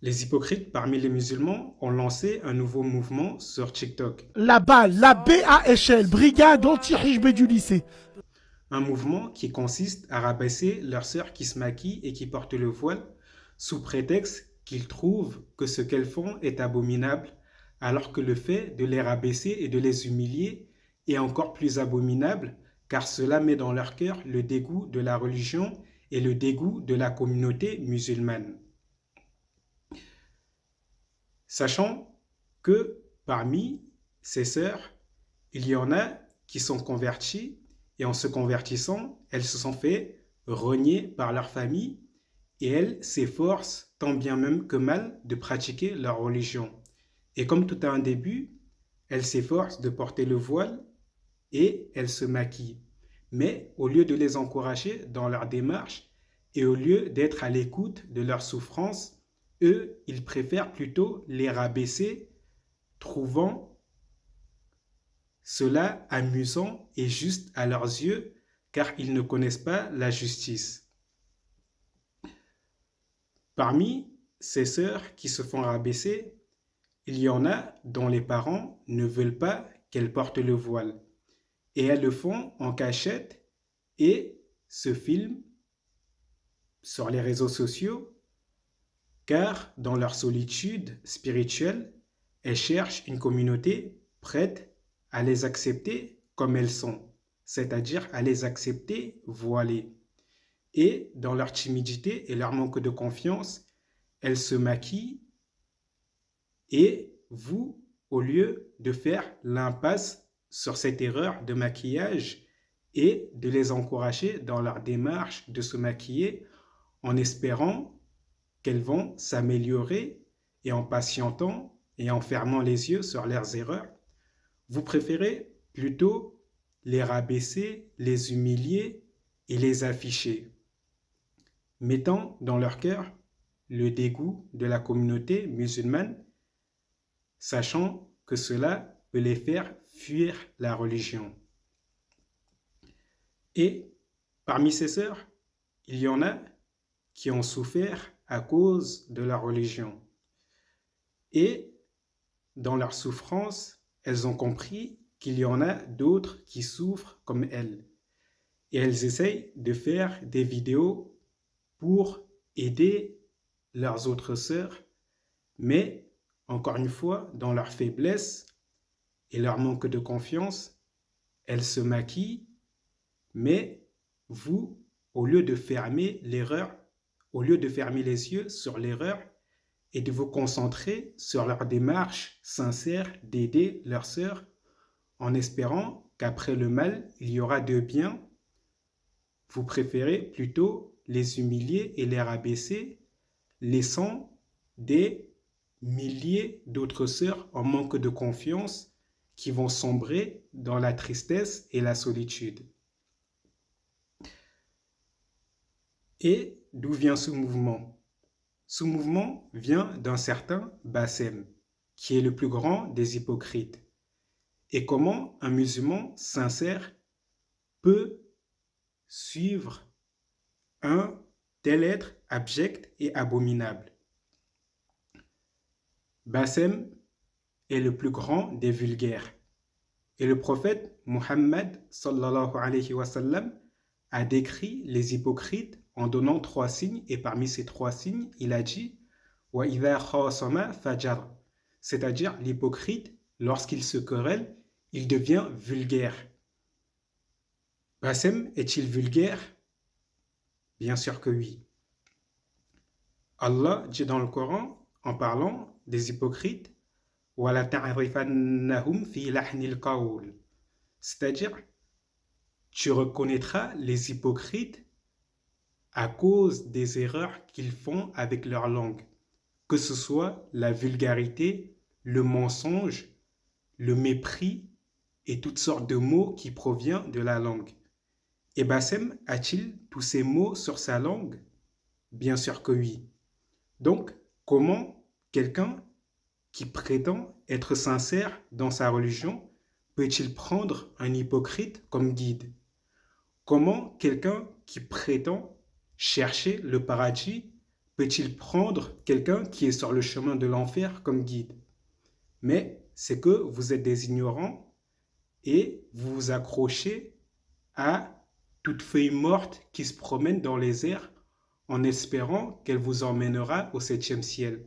Les hypocrites parmi les musulmans ont lancé un nouveau mouvement sur TikTok. La balle, la BAHL, Brigade anti-Hijb du lycée. Un mouvement qui consiste à rabaisser leurs sœurs qui se maquillent et qui portent le voile sous prétexte qu'ils trouvent que ce qu'elles font est abominable, alors que le fait de les rabaisser et de les humilier est encore plus abominable, car cela met dans leur cœur le dégoût de la religion et le dégoût de la communauté musulmane. Sachant que parmi ces sœurs, il y en a qui sont converties et en se convertissant, elles se sont fait renier par leur famille et elles s'efforcent tant bien même que mal de pratiquer leur religion. Et comme tout a un début, elles s'efforcent de porter le voile et elles se maquillent. Mais au lieu de les encourager dans leur démarche et au lieu d'être à l'écoute de leurs souffrances, eux, ils préfèrent plutôt les rabaisser, trouvant cela amusant et juste à leurs yeux, car ils ne connaissent pas la justice. Parmi ces sœurs qui se font rabaisser, il y en a dont les parents ne veulent pas qu'elles portent le voile. Et elles le font en cachette et se filment sur les réseaux sociaux, car dans leur solitude spirituelle, elles cherchent une communauté prête à les accepter comme elles sont, c'est-à-dire à les accepter voilées. Et dans leur timidité et leur manque de confiance, elles se maquillent et vous, au lieu de faire l'impasse sur cette erreur de maquillage et de les encourager dans leur démarche de se maquiller en espérant qu'elles vont s'améliorer et en patientant et en fermant les yeux sur leurs erreurs, vous préférez plutôt les rabaisser, les humilier et les afficher, mettant dans leur cœur le dégoût de la communauté musulmane, sachant que cela peut les faire fuir la religion. Et parmi ces sœurs, il y en a qui ont souffert à cause de la religion. Et dans leur souffrance, elles ont compris qu'il y en a d'autres qui souffrent comme elles. Et elles essayent de faire des vidéos pour aider leurs autres sœurs, mais encore une fois, dans leur faiblesse et leur manque de confiance, elles se maquillent, mais vous, au lieu de fermer l'erreur, au lieu de fermer les yeux sur l'erreur et de vous concentrer sur leur démarche sincère d'aider leurs sœurs en espérant qu'après le mal, il y aura de bien, vous préférez plutôt les humilier et les rabaisser, laissant des milliers d'autres sœurs en manque de confiance qui vont sombrer dans la tristesse et la solitude. Et d'où vient ce mouvement? Ce mouvement vient d'un certain Bassem, qui est le plus grand des hypocrites. Et comment un musulman sincère peut suivre un tel être abject et abominable? Bassem est le plus grand des vulgaires. Et le prophète Muhammad sallallahu alayhi wa sallam a décrit les hypocrites en donnant trois signes, et parmi ces trois signes, il a dit wa idha khasama fajar, c'est-à-dire l'hypocrite, lorsqu'il se querelle, il devient vulgaire. Bassem est-il vulgaire? Bien sûr que oui. Allah dit dans le Coran, en parlant des hypocrites, wala ta'rifannahum fi lahnil qawl, c'est-à-dire tu reconnaîtras les hypocrites à cause des erreurs qu'ils font avec leur langue, que ce soit la vulgarité, le mensonge, le mépris et toutes sortes de mots qui proviennent de la langue. Et Bassem a-t-il tous ces mots sur sa langue? Bien sûr que oui. Donc, comment quelqu'un qui prétend être sincère dans sa religion peut-il prendre un hypocrite comme guide? Comment quelqu'un qui prétend chercher le paradis peut-il prendre quelqu'un qui est sur le chemin de l'enfer comme guide? Mais c'est que vous êtes des ignorants et vous vous accrochez à toute feuille morte qui se promène dans les airs en espérant qu'elle vous emmènera au septième ciel.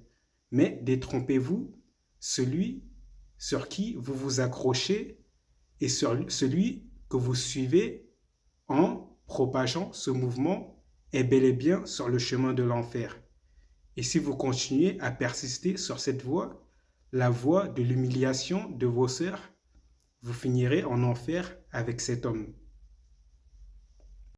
Mais détrompez-vous, celui sur qui vous vous accrochez est celui que vous suivez en propageant ce mouvement est bel et bien sur le chemin de l'enfer. Et si vous continuez à persister sur cette voie, la voie de l'humiliation de vos sœurs, vous finirez en enfer avec cet homme.